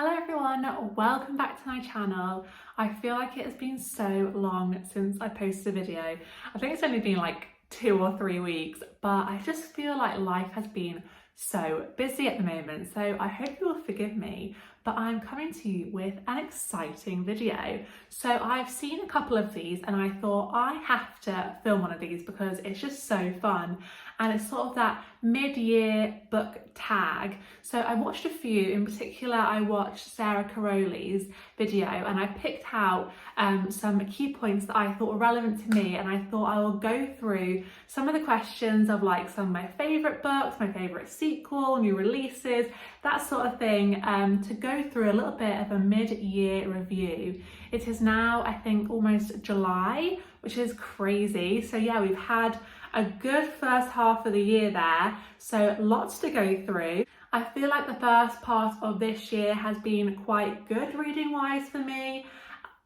Hello everyone, welcome back to my channel. I feel like it has been so long since I posted a video. I think it's only been like 2 or 3 weeks, but I just feel like life has been so busy at the moment, so I hope you will forgive me, but I'm coming to you with an exciting video. So I've seen a couple of these and I thought I have to film one of these because it's just so fun, and it's sort of that mid-year book tag. So I watched a few. In particular, I watched Sarah Caroli's video and I picked out some key points that I thought were relevant to me, and I thought I will go through some of the questions of like some of my favourite books, my favourite sequel, new releases, that sort of thing, to go through a little bit of a mid-year review. It is now, I think, almost July, which is crazy. So yeah, we've had a good first half of the year there, so lots to go through. I feel like the first part of this year has been quite good reading wise for me.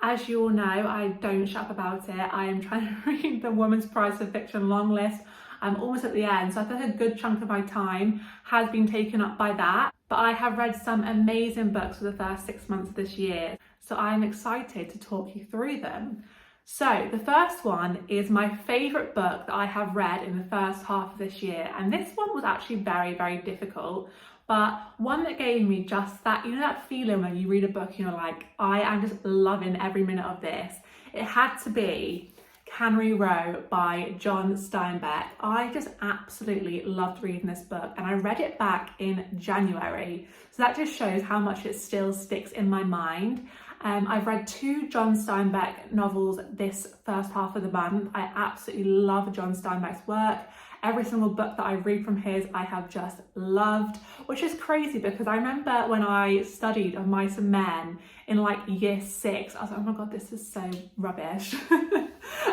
As you all know, I don't shut up about it. I am trying to read the Woman's Prize for Fiction long list. I'm almost at the end, so I think a good chunk of my time has been taken up by that. But I have read some amazing books for the first 6 months of this year, so I am excited to talk you through them. So the first one is my favourite book that I have read in the first half of this year, and this one was actually very, very difficult, but one that gave me just that, you know, that feeling when you read a book and you're like, I am just loving every minute of this. It had to be Canary Road by John Steinbeck. I just absolutely loved reading this book, and I read it back in January, so that just shows how much it still sticks in my mind. I've read 2 John Steinbeck novels this first half of the month. I absolutely love John Steinbeck's work. Every single book that I read from his, I have just loved, which is crazy because I remember when I studied Of Mice and Men in like year 6, I was like, oh my God, this is so rubbish.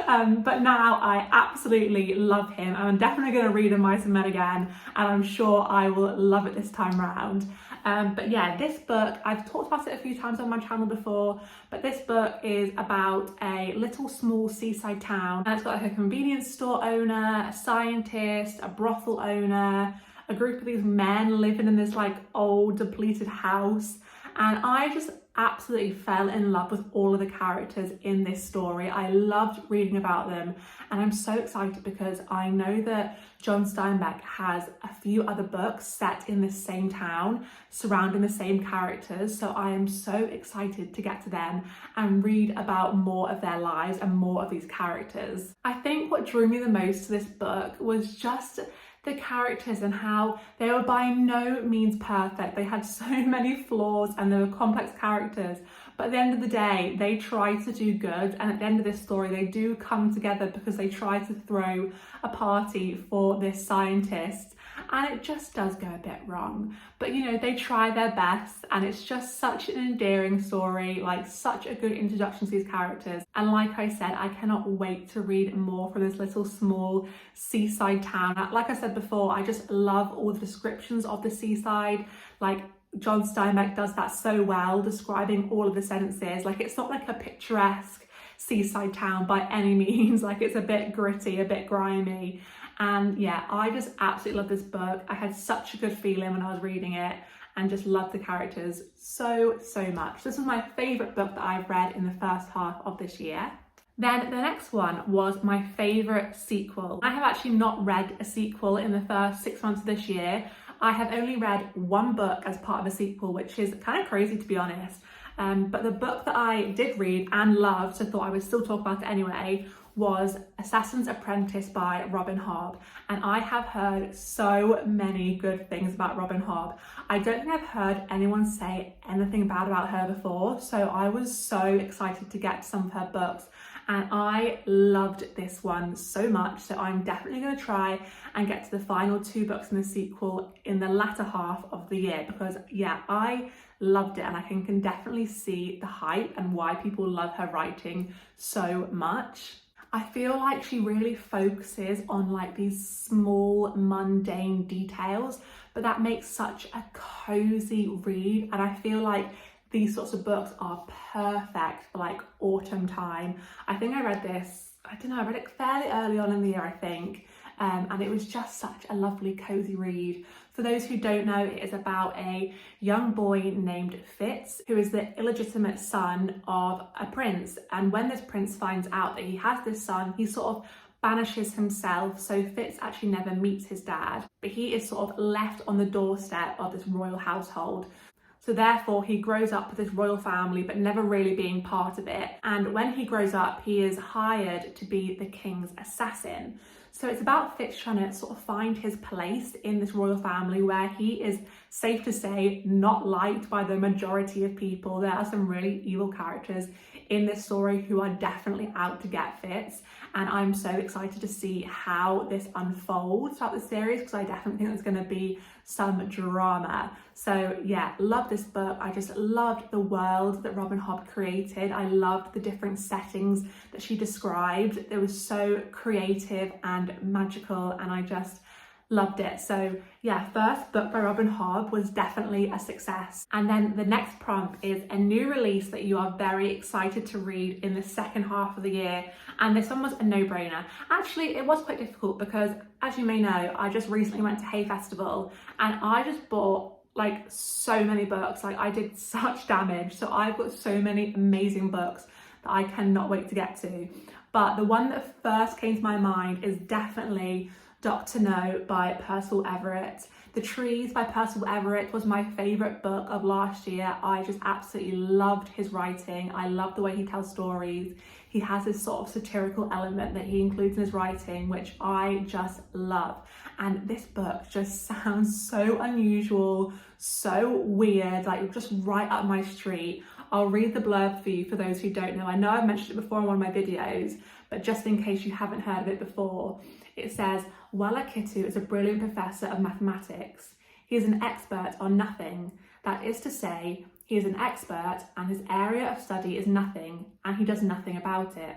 But now I absolutely love him. I'm definitely going to read Of Mice and Men again, and I'm sure I will love it this time round. But yeah, this book, I've talked about it a few times on my channel before, but this book is about a little small seaside town, and it's got like a convenience store owner, a scientist, a brothel owner, a group of these men living in this like old depleted house, and I just absolutely fell in love with all of the characters in this story. I loved reading about them, and I'm so excited because I know that John Steinbeck has a few other books set in the same town surrounding the same characters, so I am so excited to get to them and read about more of their lives and more of these characters. I think what drew me the most to this book was just the characters and how they were by no means perfect. They had so many flaws and they were complex characters, but at the end of the day they try to do good, and at the end of this story they do come together because they try to throw a party for this scientist, and it just does go a bit wrong, but you know, they try their best, and it's just such an endearing story, like such a good introduction to these characters. And like I said, I cannot wait to read more from this little small seaside town. Like I said before, I just love all the descriptions of the seaside. Like John Steinbeck does that so well, describing all of the senses. Like it's not like a picturesque seaside town by any means, like it's a bit gritty, a bit grimy. And yeah, I just absolutely love this book. I had such a good feeling when I was reading it and just loved the characters so much. This was my favourite book that I've read in the first half of this year. Then the next one was my favourite sequel. I have actually not read a sequel in the first 6 months of this year. I have only read one book as part of a sequel, which is kind of crazy to be honest. But the book that I did read and loved, so I thought I would still talk about it anyway, was Assassin's Apprentice by Robin Hobb, and I have heard so many good things about Robin Hobb. I don't think I've heard anyone say anything bad about her before, so I was so excited to get some of her books, and I loved this one so much, so I'm definitely going to try and get to the final 2 books in the sequel in the latter half of the year, because yeah, I loved it, and I can definitely see the hype and why people love her writing so much. I feel like she really focuses on like these small mundane details, but that makes such a cozy read, and I feel like these sorts of books are perfect for like autumn time. I think I read this, I don't know, I read it fairly early on in the year, I think, and it was just such a lovely cozy read For those who don't know, it is about a young boy named Fitz, who is the illegitimate son of a prince. And when this prince finds out that he has this son, he sort of banishes himself. So Fitz actually never meets his dad, but he is sort of left on the doorstep of this royal household. So therefore he grows up with this royal family, but never really being part of it. And when he grows up, he is hired to be the king's assassin. So it's about Fitz trying to sort of find his place in this royal family where he is, safe to say, not liked by the majority of people. There are some really evil characters in this story who are definitely out to get Fitz. And I'm so excited to see how this unfolds throughout the series, because I definitely think there's going to be some drama. So yeah, love this book. I just loved the world that Robin Hobb created. I loved the different settings that she described. It was so creative and magical, and I just loved it. So yeah, first book by Robin Hobb was definitely a success. And then the next prompt is a new release that you are very excited to read in the second half of the year. And this one was a no-brainer. Actually, it was quite difficult because, as you may know, I just recently went to Hay Festival and I just bought like so many books. Like, I did such damage. So I've got so many amazing books that I cannot wait to get to. But the one that first came to my mind is definitely Dr. No by Percival Everett. The Trees by Percival Everett was my favourite book of last year. I just absolutely loved his writing. I love the way he tells stories. He has this sort of satirical element that he includes in his writing, which I just love. And this book just sounds so unusual, so weird, like just right up my street. I'll read the blurb for you for those who don't know. I know I've mentioned it before in one of my videos, but just in case you haven't heard of it before, it says, Wala Kittu is a brilliant professor of mathematics. He is an expert on nothing. That is to say, he is an expert and his area of study is nothing, and he does nothing about it.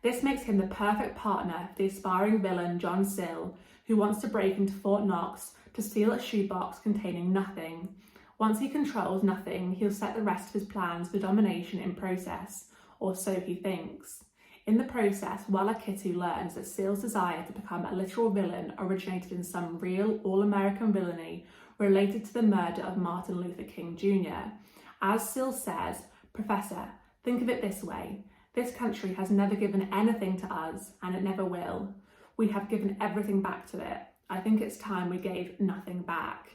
This makes him the perfect partner for the aspiring villain John Sill, who wants to break into Fort Knox to steal a shoebox containing nothing. Once he controls nothing, he'll set the rest of his plans for domination in process, or so he thinks. In the process, Wala Kittu learns that Sill's desire to become a literal villain originated in some real all-American villainy related to the murder of Martin Luther King Jr. As Sill says, Professor, think of it this way. This country has never given anything to us, and it never will. We have given everything back to it. I think it's time we gave nothing back.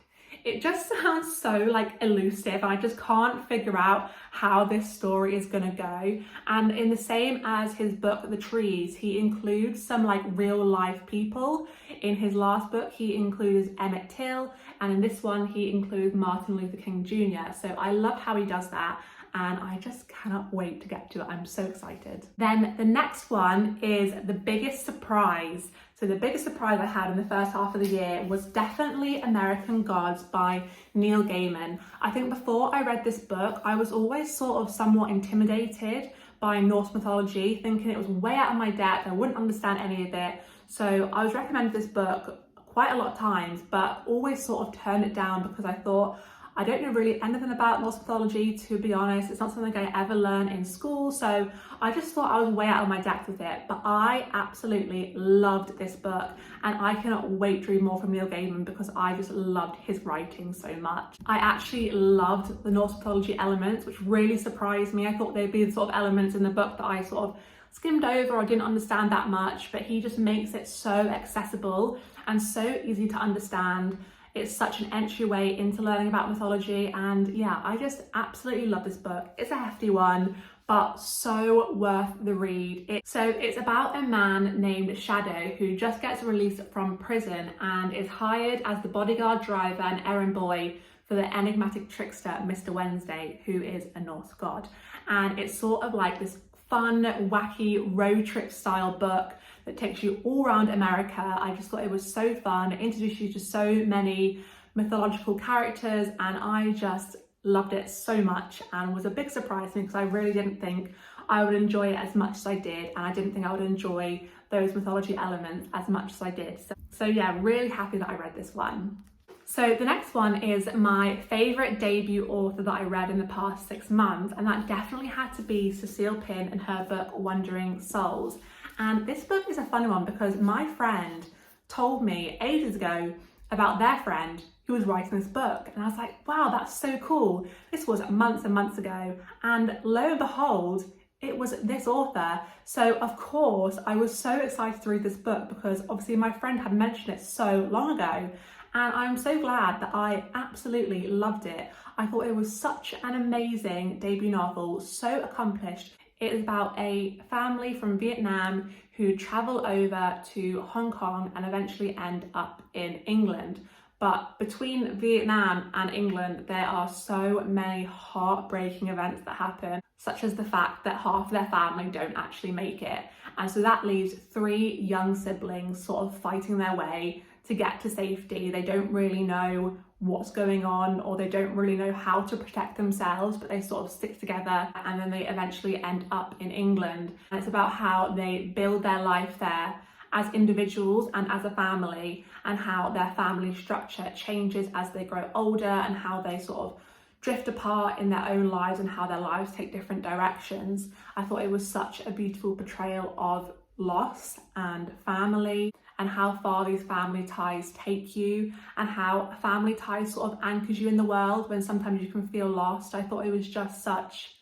It just sounds so like elusive. I just can't figure out how this story is gonna go. And in the same as his book, The Trees, he includes some like real life people. In his last book, he includes Emmett Till, and in this one, he includes Martin Luther King Jr. So I love how he does that, and I just cannot wait to get to it. I'm so excited. Then the next one is the biggest surprise. So the biggest surprise I had in the first half of the year was definitely American Gods by Neil Gaiman. I think before I read this book, I was always sort of somewhat intimidated by Norse mythology, thinking it was way out of my depth, I wouldn't understand any of it. So I was recommended this book quite a lot of times, but always sort of turned it down because I thought, I don't know really anything about Norse mythology, to be honest. It's not something I ever learned in school, so I just thought I was way out of my depth with it. But I absolutely loved this book, and I cannot wait to read more from Neil Gaiman because I just loved his writing so much. I actually loved the Norse mythology elements, which really surprised me. I thought there'd be the sort of elements in the book that I sort of skimmed over or didn't understand that much, but he just makes it so accessible and so easy to understand. It's such an entryway into learning about mythology, and yeah, I just absolutely love this book. It's a hefty one, but so worth the read. It's about a man named Shadow who just gets released from prison and is hired as the bodyguard, driver and errand boy for the enigmatic trickster Mr. Wednesday, who is a Norse god. And it's sort of like this fun, wacky road trip style book that takes you all around America. I just thought it was so fun. It introduced you to so many mythological characters, and I just loved it so much, and was a big surprise to me because I really didn't think I would enjoy it as much as I did, and I didn't think I would enjoy those mythology elements as much as I did. So yeah, really happy that I read this one. So the next one is my favourite debut author that I read in the past 6 months, and that definitely had to be Cecile Pinn and her book Wandering Souls. And this book is a funny one because my friend told me ages ago about their friend who was writing this book. And I was like, wow, that's so cool. This was months and months ago. And lo and behold, it was this author. So of course, I was so excited to read this book because obviously my friend had mentioned it so long ago. And I'm so glad that I absolutely loved it. I thought it was such an amazing debut novel, so accomplished. It is about a family from Vietnam who travel over to Hong Kong and eventually end up in England. But between Vietnam and England, there are so many heartbreaking events that happen, such as the fact that half of their family don't actually make it. And so that leaves 3 young siblings sort of fighting their way to get to safety. They don't really know what's going on, or they don't really know how to protect themselves, but they sort of stick together and then they eventually end up in England. And it's about how they build their life there as individuals and as a family, and how their family structure changes as they grow older, and how they sort of drift apart in their own lives and how their lives take different directions. I thought it was such a beautiful portrayal of loss and family, and how far these family ties take you, and how family ties sort of anchors you in the world when sometimes you can feel lost. I thought it was just such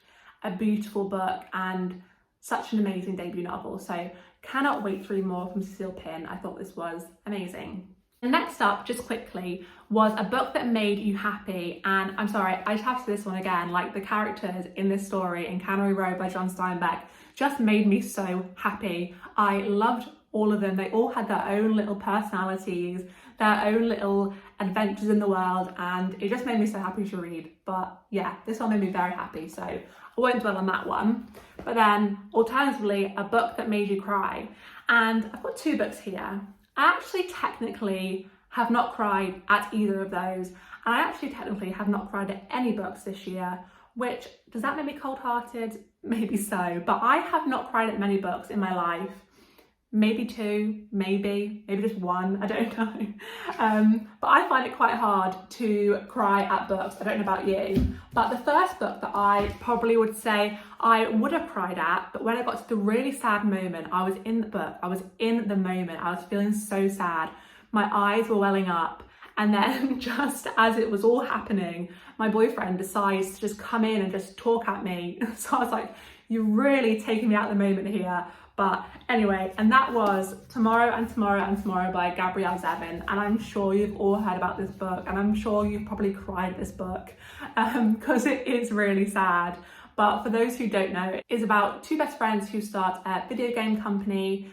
a beautiful book and such an amazing debut novel. So cannot wait to read more from Cecile Pin. I thought this was amazing. And next up, just quickly, was a book that made you happy. And I'm sorry, I just have to say this one again, like the characters in this story in Canary Road by John Steinbeck just made me so happy. I loved all of them. They all had their own little personalities, their own little adventures in the world, and it just made me so happy to read. But yeah, this one made me very happy, so I won't dwell on that one. But then alternatively, a book that made you cry. And I've got 2 books here. I actually technically have not cried at either of those, and I actually technically have not cried at any books this year, which, does that make me cold-hearted? Maybe so, but I have not cried at many books in my life. Maybe 2, maybe just 1, I don't know. But I find it quite hard to cry at books. I don't know about you, but the first book that I probably would say I would have cried at, but when I got to the really sad moment, I was in the book, I was in the moment, I was feeling so sad. My eyes were welling up, and then just as it was all happening, my boyfriend decides to just come in and just talk at me. So I was like, you're really taking me out of the moment here. But anyway, and that was Tomorrow and Tomorrow and Tomorrow by Gabrielle Zevin. And I'm sure you've all heard about this book, and I'm sure you've probably cried at this book because it is really sad. But for those who don't know, it is about 2 best friends who start a video game company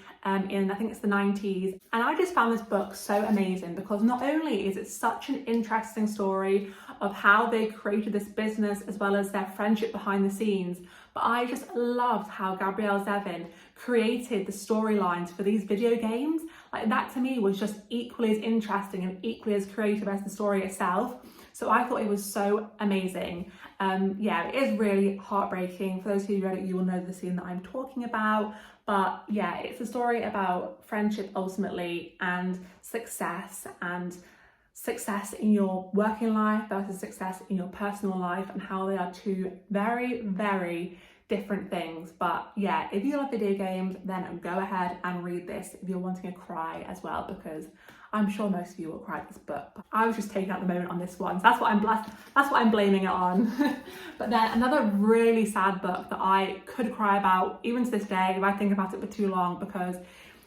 in, I think it's the 90s. And I just found this book so amazing because not only is it such an interesting story of how they created this business as well as their friendship behind the scenes, but I just loved how Gabrielle Zevin created the storylines for these video games. Like, that to me was just equally as interesting and equally as creative as the story itself. So I thought it was so amazing. Yeah, it is really heartbreaking. For those who read it, you will know the scene that I'm talking about. But yeah, it's a story about friendship ultimately, and success in your working life versus success in your personal life, and how they are 2 very, very different things. But yeah, if you love video games, then go ahead and read this if you're wanting a cry as well, because I'm sure most of you will cry at this book. But I was just taking out the moment on this one, so that's what I'm blaming it on. But then another really sad book that I could cry about even to this day if I think about it for too long, because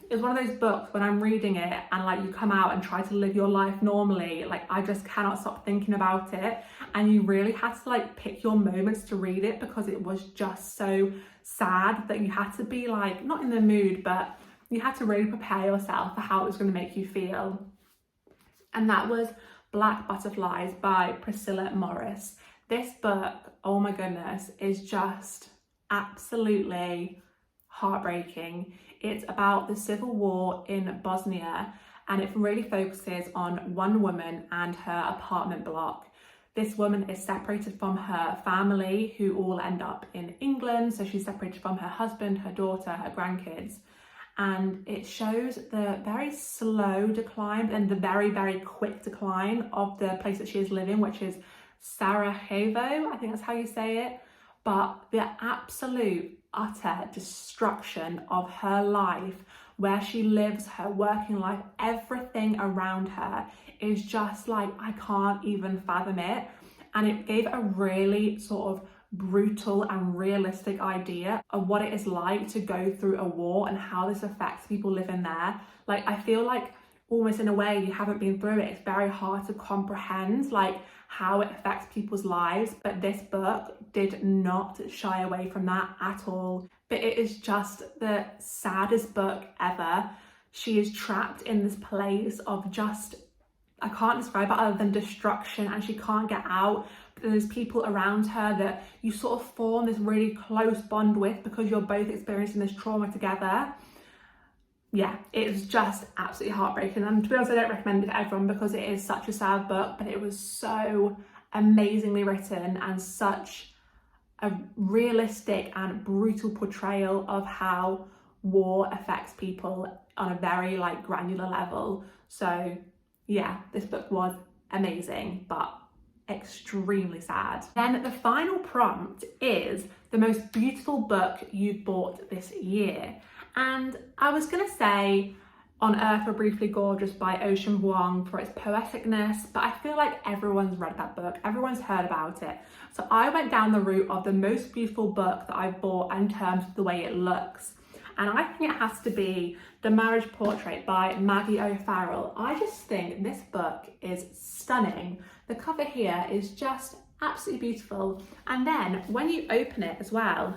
it's one of those books when I'm reading it and like you come out and try to live your life normally, like I just cannot stop thinking about it, and you really had to like pick your moments to read it because it was just so sad that you had to be like, not in the mood, but you had to really prepare yourself for how it was going to make you feel. And that was Black Butterflies by Priscilla Morris. This book, oh my goodness, is just absolutely heartbreaking. It's about the civil war in Bosnia, and it really focuses on one woman and her apartment block. This woman is separated from her family, who all end up in England. So she's separated from her husband, her daughter, her grandkids. And it shows the very slow decline and the very, very quick decline of the place that she is living, which is Sarajevo, I think that's how you say it. but the absolute utter destruction of her life, where she lives her working life, everything around her is just like, I can't even fathom it. And it gave a really sort of brutal and realistic idea of what it is like to go through a war and how this affects people living there. Like, I feel like almost in a way you haven't been through it, it's very hard to comprehend like how it affects people's lives, but this book did not shy away from that at all. But it is just the saddest book ever. She is trapped in this place of just, I can't describe it other than destruction, and she can't get out. But there's people around her that you sort of form this really close bond with because you're both experiencing this trauma together. Yeah, it was just absolutely heartbreaking. And to be honest, I don't recommend it to everyone because it is such a sad book, but it was so amazingly written and such a realistic and brutal portrayal of how war affects people on a very like granular level. So yeah, this book was amazing, but extremely sad. Then the final prompt is the most beautiful book you've bought this year. And I was gonna say On Earth We're Briefly Gorgeous by Ocean Vuong for its poeticness, but I feel like everyone's read that book, everyone's heard about it. So I went down the route of the most beautiful book that I've bought in terms of the way it looks. And I think it has to be The Marriage Portrait by Maggie O'Farrell. I just think this book is stunning. The cover here is just absolutely beautiful. And then when you open it as well,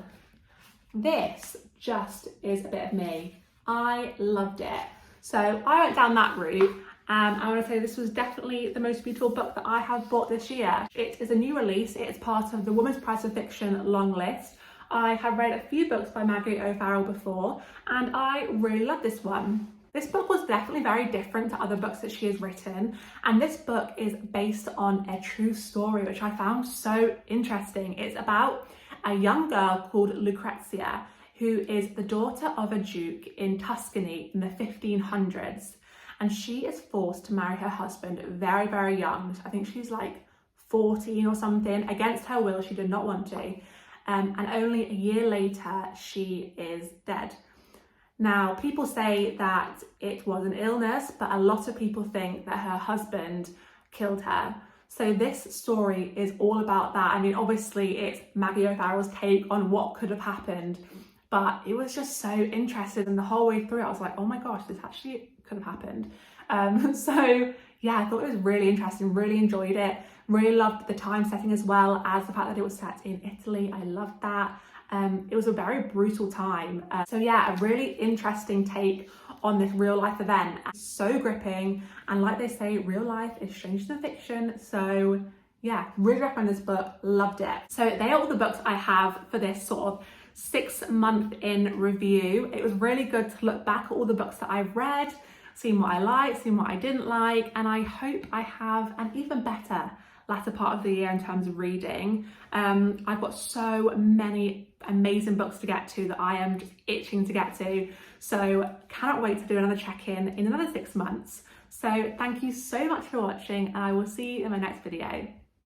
this just is a bit of me. I loved it. So I went down that route, and I want to say this was definitely the most beautiful book that I have bought this year. It is a new release. It is part of the Women's Prize for Fiction long list. I have read a few books by Maggie O'Farrell before, and I really love this one. This book was definitely very different to other books that she has written, and this book is based on a true story, which I found so interesting. It's about a young girl called Lucrezia, who is the daughter of a duke in Tuscany in the 1500s, and she is forced to marry her husband very, very young. I think she's like 14 or something. Against her will, she did not want to. And only a year later, she is dead. Now, people say that it was an illness, but a lot of people think that her husband killed her. So this story is all about that. I mean, obviously it's Maggie O'Farrell's take on what could have happened, but it was just so interesting. And the whole way through it, I was like, oh my gosh, this actually could have happened. So yeah, I thought it was really interesting, really enjoyed it. Really loved the time setting as well as the fact that it was set in Italy. I loved that. It was a very brutal time. So yeah, a really interesting take on this real life event. So gripping, and like they say, real life is stranger than fiction. So yeah, really recommend this book, loved it. So they are all the books I have for this sort of 6 month in review. It was really good to look back at all the books that I've read, seeing what I liked, seeing what I didn't like, and I hope I have an even better latter part of the year in terms of reading. I've got so many amazing books to get to that I am just itching to get to, so cannot wait to do another check-in in another 6 months. So thank you so much for watching, and I will see you in my next video.